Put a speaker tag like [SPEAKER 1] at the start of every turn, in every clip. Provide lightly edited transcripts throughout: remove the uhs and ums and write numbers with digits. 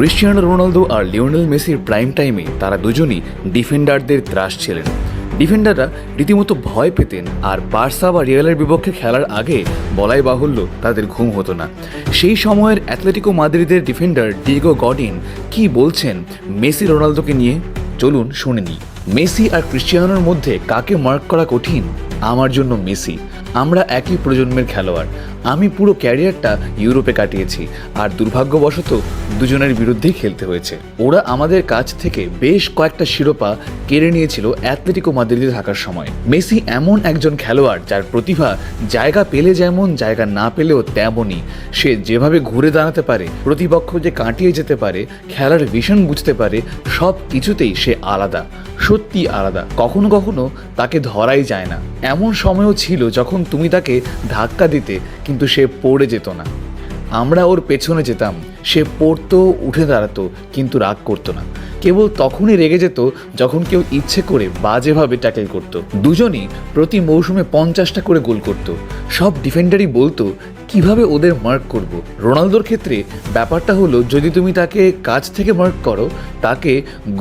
[SPEAKER 1] Cristiano Ronaldo আর Lionel মেসির prime টাইমে তারা দুজনই ডিফেন্ডারদের ত্রাস ছিলেন। ডিফেন্ডাররা রীতিমতো ভয় পেতেন, আর বার্সা বা রিয়ালের বিপক্ষে খেলার আগে বলাই বাহুল্য তাদের ঘুম হতো না। সেই সময়ের অ্যাথলেটিকো মাদ্রিদের ডিফেন্ডার ডিয়েগো গডিন কি বলছেন মেসি রোনালদোকে নিয়ে, চলুন শুনে নিই। মেসি আর ক্রিস্টিয়ানোর মধ্যে কাকে মার্ক করা কঠিন? আমার জন্য মেসি। আমরা একই প্রজন্মের খেলোয়াড়। আমি পুরো ক্যারিয়ারটা ইউরোপে কাটিয়েছি, আর দুর্ভাগ্যবশত দুজনের বিরুদ্ধেই খেলতে হয়েছে। ওরা আমাদের কাছ থেকে বেশ কয়েকটা শিরোপা কেড়ে নিয়েছিল অ্যাথলেটিকো মাদ্রিদে থাকার সময়। মেসি এমন একজন খেলোয়াড় যার প্রতিভা জায়গা পেলে যেমন, জায়গা না পেলেও তেমনই। সে যেভাবে ঘুরে দাঁড়াতে পারে, প্রতিপক্ষ যে কাটিয়ে যেতে পারে, খেলার ভিশন বুঝতে পারে, সব কিছুতেই সে আলাদা, সত্যি আলাদা। কখনো কখনো তাকে ধরাই যায় না। এমন সময়ও ছিল যখন তুমি তাকে ধাক্কা দিতে, কিন্তু সে পড়ে যেত না। আমরা ওর পেছনে যেতাম, সে পড়তো, উঠে দাঁড়াতো, কিন্তু রাগ করতো না। কেবল তখনই রেগে যেত যখন কেউ ইচ্ছে করে বাজেভাবে ট্যাকেল করত। দুজনই প্রতি মৌসুমে 50টা করে গোল করত। সব ডিফেন্ডারই বলতো কিভাবে ওদের মার্ক করব। রোনালদোর ক্ষেত্রে ব্যাপারটা হলো, যদি তুমি তাকে কাছ থেকে মার্ক করো, তাকে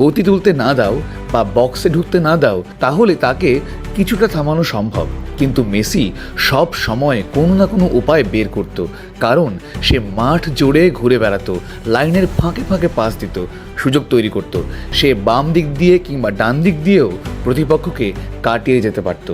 [SPEAKER 1] গতি তুলতে না দাও বা বক্সে ঢুকতে না দাও, তাহলে তাকে কিছুটা থামানো সম্ভব। কিন্তু মেসি সব সময় কোনো না কোনো উপায় বের করত, কারণ সে মাঠ জুড়ে ঘুরে বেড়াতো, লাইনের ফাঁকে ফাঁকে পাস দিত, সুযোগ তৈরি করত। সে বাম দিক দিয়ে কিংবা ডান দিক দিয়েও প্রতিপক্ষকে কাটিয়ে যেতে পারত।